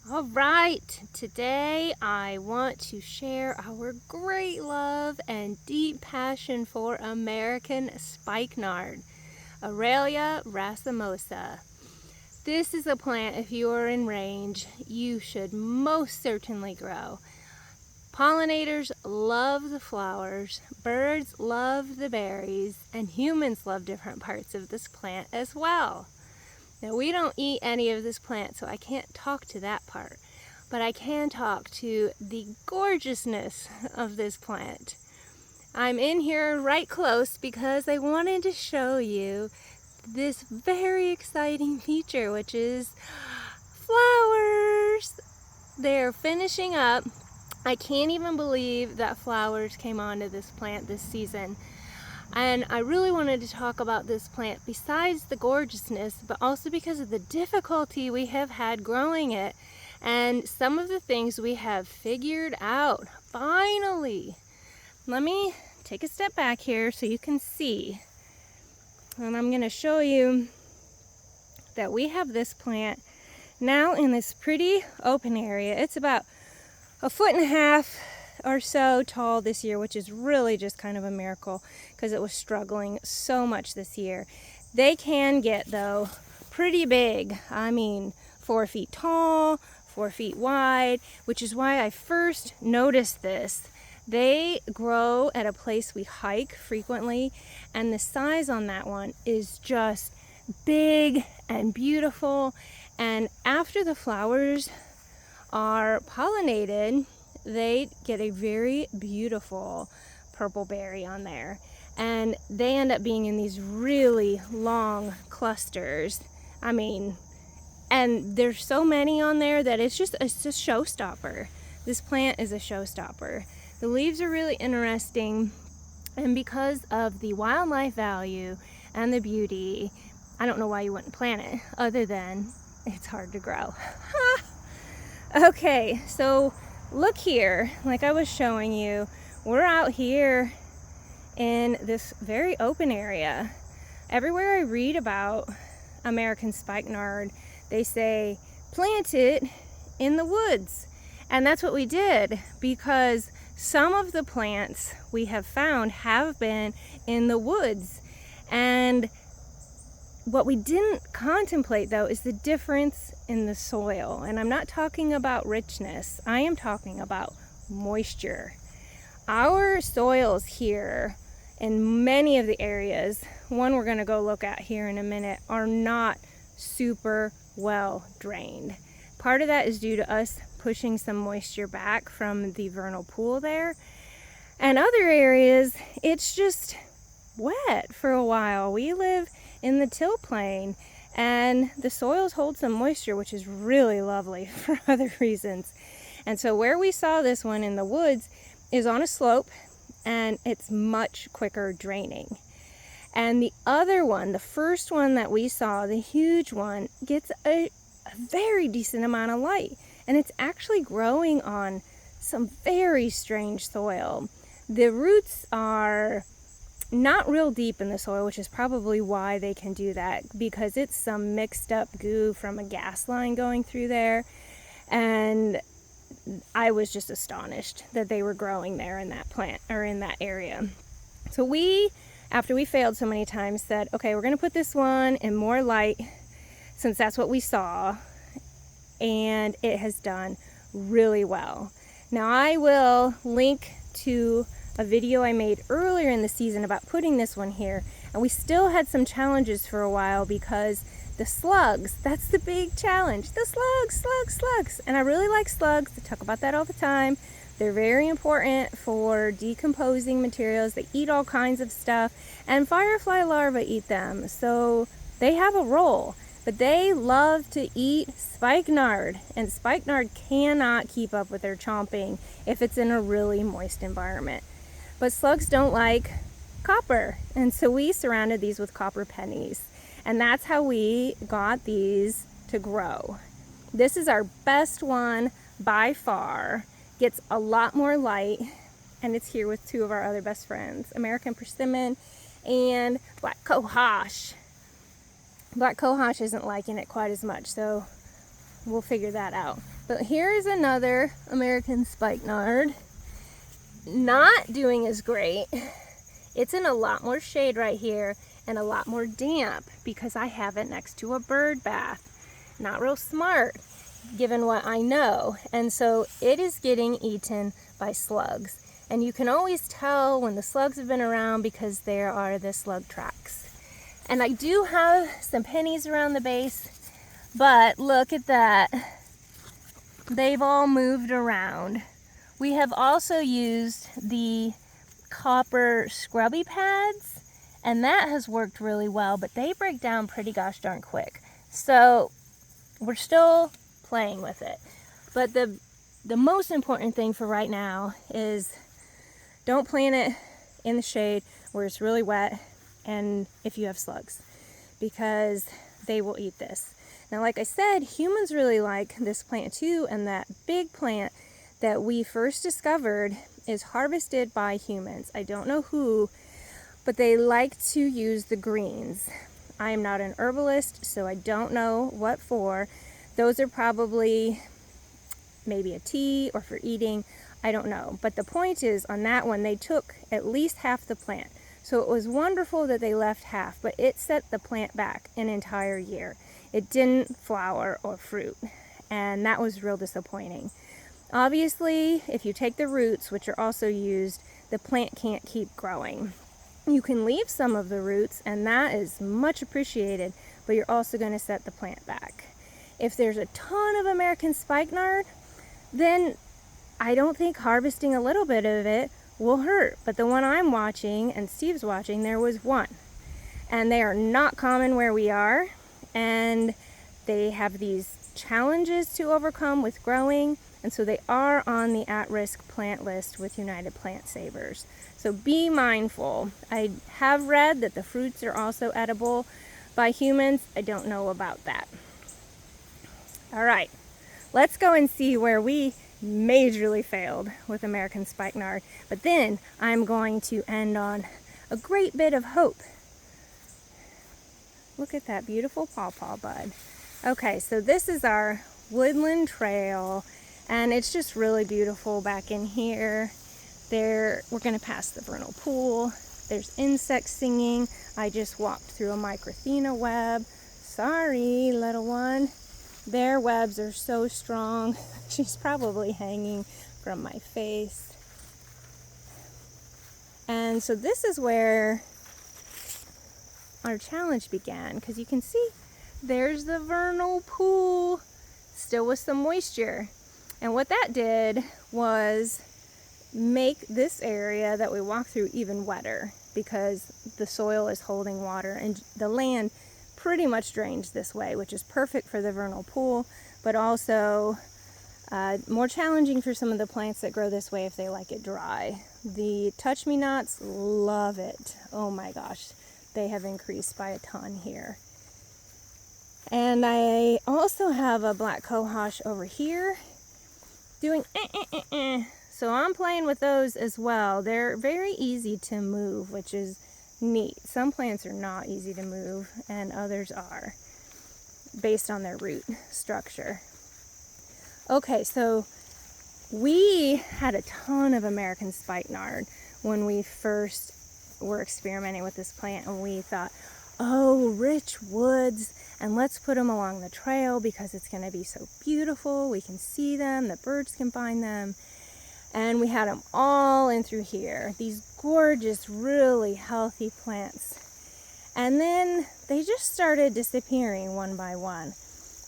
All right, today I want to share our great love and deep passion for American Spikenard, Aralia racemosa. This is a plant, if you are in range, you should most certainly grow. Pollinators love the flowers, birds love the berries, and humans love different parts of this plant as well. Now, we don't eat any of this plant, so I can't talk to that part, but I can talk to the gorgeousness of this plant. I'm in here right close because I wanted to show you this very exciting feature, which is flowers. They're finishing up. I can't even believe that flowers came onto this plant this season. And I really wanted to talk about this plant besides the gorgeousness, but also because of the difficulty we have had growing it and some of the things we have figured out. Finally, let me take a step back here so you can see. And I'm going to show you that we have this plant now in this pretty open area. It's about 1.5 feet or so tall this year, which is really just kind of a miracle because it was struggling so much this year. They can get, though, pretty big. I mean, 4 feet tall, 4 feet wide, which is why I first noticed this. They grow at a place we hike frequently, and the size on that one is just big and beautiful. And after the flowers are pollinated, they get a very beautiful purple berry on there, and they end up being in these really long clusters. I mean, and there's so many on there that it's a showstopper. This plant is a showstopper. The leaves are really interesting, and because of the wildlife value and the beauty, I don't know why you wouldn't plant it other than it's hard to grow. Okay, so look here, like I was showing you, we're out here in this very open area. Everywhere I read about American Spikenard, they say plant it in the woods. And that's what we did, because some of the plants we have found have been in the woods. And what we didn't contemplate, though, is the difference in the soil. And I'm not talking about richness. I am talking about moisture. Our soils here in many of the areas, one we're going to go look at here in a minute, are not super well drained. Part of that is due to us pushing some moisture back from the vernal pool there. And other areas, it's just wet for a while. We live in the till plain, and the soils hold some moisture, which is really lovely for other reasons. And so where we saw this one in the woods is on a slope, and it's much quicker draining. And the other one, the first one that we saw, the huge one, gets a very decent amount of light, and it's actually growing on some very strange soil. The roots are not real deep in the soil, which is probably why they can do that, because it's some mixed up goo from a gas line going through there. And I was just astonished that they were growing there in that plant, or in that area. So we, after we failed so many times, said, okay, we're going to put this one in more light, since that's what we saw, and it has done really well. Now I will link to a video I made earlier in the season about putting this one here, and we still had some challenges for a while because the slugs, that's the big challenge. The slugs. And I really like slugs. I talk about that all the time. They're very important for decomposing materials. They eat all kinds of stuff, and firefly larvae eat them, so they have a role. But they love to eat spikenard, and spikenard cannot keep up with their chomping if it's in a really moist environment. But slugs don't like copper, and so we surrounded these with copper pennies, and that's how we got these to grow. This is our best one by far. Gets a lot more light, and it's here with two of our other best friends, American Persimmon and Black Cohosh. Black Cohosh isn't liking it quite as much, so we'll figure that out. But here is another American spikenard. Not doing as great. It's in a lot more shade right here and a lot more damp because I have it next to a bird bath. Not real smart given what I know. And so it is getting eaten by slugs. And you can always tell when the slugs have been around because there are the slug tracks. And I do have some pennies around the base, but look at that. They've all moved around. We have also used the copper scrubby pads, and that has worked really well, but they break down pretty gosh darn quick. So we're still playing with it. But the most important thing for right now is don't plant it in the shade where it's really wet and if you have slugs, because they will eat this. Now, like I said, humans really like this plant too, and that big plant that we first discovered is harvested by humans. I don't know who, but they like to use the greens. I am not an herbalist, so I don't know what for. Those are probably maybe a tea or for eating. I don't know. But the point is, on that one, they took at least half the plant. So it was wonderful that they left half, but it set the plant back an entire year. It didn't flower or fruit, and that was real disappointing. Obviously, if you take the roots, which are also used, the plant can't keep growing. You can leave some of the roots, and that is much appreciated, but you're also going to set the plant back. If there's a ton of American spikenard, then I don't think harvesting a little bit of it will hurt. But the one I'm watching, and Steve's watching, there was one. And they are not common where we are, and they have these challenges to overcome with growing, and so they are on the at-risk plant list with United Plant Savers. So be mindful. I have read that the fruits are also edible by humans. I don't know about that. All right, let's go and see where we majorly failed with American spikenard. But then I'm going to end on a great bit of hope. Look at that beautiful pawpaw bud. Okay, so this is our woodland trail, and it's just really beautiful back in here. We're going to pass the vernal pool. There's insects singing. I just walked through a microthena web. Sorry, little one. Their webs are so strong. She's probably hanging from my face. And so this is where our challenge began, because you can see there's the vernal pool, still with some moisture. And what that did was make this area that we walked through even wetter, because the soil is holding water and the land pretty much drains this way, which is perfect for the vernal pool, but also more challenging for some of the plants that grow this way if they like it dry. The touch-me-nots love it. Oh my gosh, they have increased by a ton here. And I also have a black cohosh over here doing So I'm playing with those as well. They're very easy to move, which is neat. Some plants are not easy to move, and others are, based on their root structure. Okay, so we had a ton of American spikenard when we first were experimenting with this plant, and we thought, oh, rich woods, and let's put them along the trail because it's going to be so beautiful. We can see them, the birds can find them. And we had them all in through here, these gorgeous, really healthy plants. And then they just started disappearing one by one.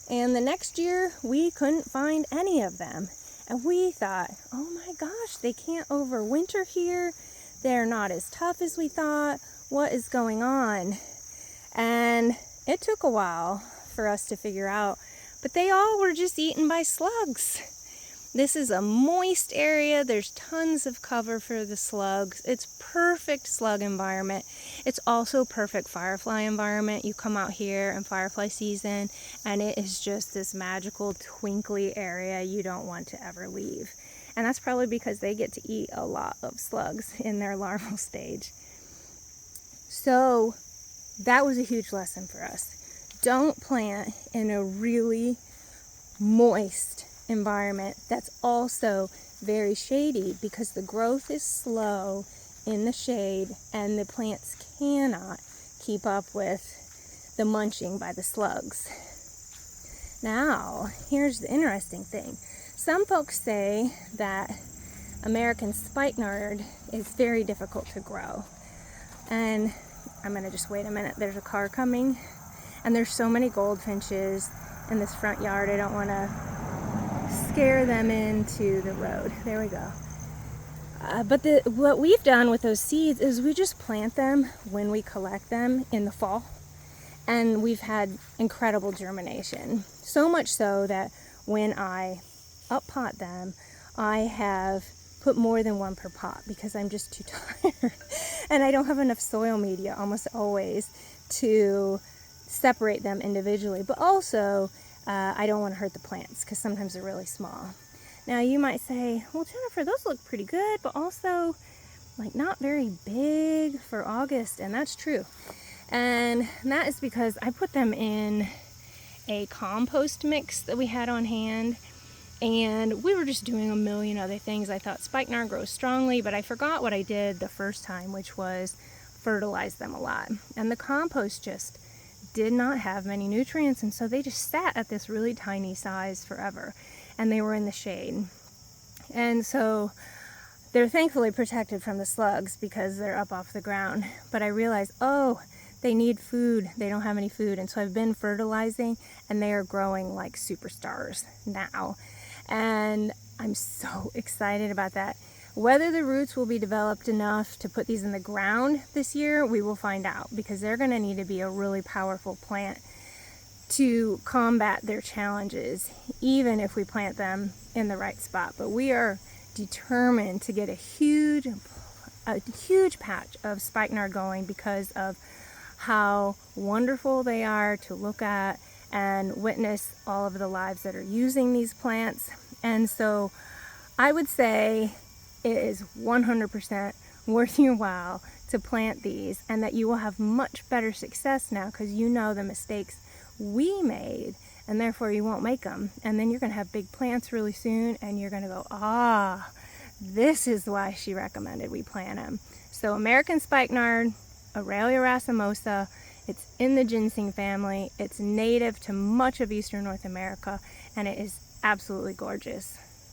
And the next year, we couldn't find any of them. And we thought, oh my gosh, they can't overwinter here. They're not as tough as we thought. What is going on? And it took a while for us to figure out, but they all were just eaten by slugs. This is a moist area. There's tons of cover for the slugs. It's perfect slug environment. It's also perfect firefly environment. You come out here in firefly season and it is just this magical twinkly area you don't want to ever leave. And that's probably because they get to eat a lot of slugs in their larval stage. So that was a huge lesson for us. Don't plant in a really moist environment that's also very shady, because the growth is slow in the shade and the plants cannot keep up with the munching by the slugs. Now, here's the interesting thing. Some folks say that American Spikenard is very difficult to grow. And I'm gonna just wait a minute. There's a car coming, and there's so many goldfinches in this front yard. I don't want to scare them into the road. There we go. But what we've done with those seeds is we just plant them when we collect them in the fall, and we've had incredible germination. So much so that when I up-pot them, I have put more than one per pot because I'm just too tired. And I don't have enough soil media almost always to separate them individually. But also, I don't want to hurt the plants because sometimes they're really small. Now you might say, well, Jennifer, those look pretty good, but also like not very big for August. And that's true. And that is because I put them in a compost mix that we had on hand. And we were just doing a million other things. I thought spikenard grows strongly, but I forgot what I did the first time, which was fertilize them a lot. And the compost just did not have many nutrients, and so they just sat at this really tiny size forever. And they were in the shade. And so they're thankfully protected from the slugs because they're up off the ground. But I realized, oh, they need food. They don't have any food. And so I've been fertilizing, and they are growing like superstars now. And I'm so excited about that. Whether the roots will be developed enough to put these in the ground this year, we will find out, because they're going to need to be a really powerful plant to combat their challenges, even if we plant them in the right spot. But we are determined to get a huge patch of spikenard going because of how wonderful they are to look at and witness all of the lives that are using these plants. And so I would say it is 100% worth your while to plant these, and that you will have much better success now because you know the mistakes we made, and therefore you won't make them. And then you're going to have big plants really soon, and you're going to go, ah, this is why she recommended we plant them. So American Spikenard, Aralia racemosa, it's in the ginseng family. It's native to much of eastern North America, and it is absolutely gorgeous.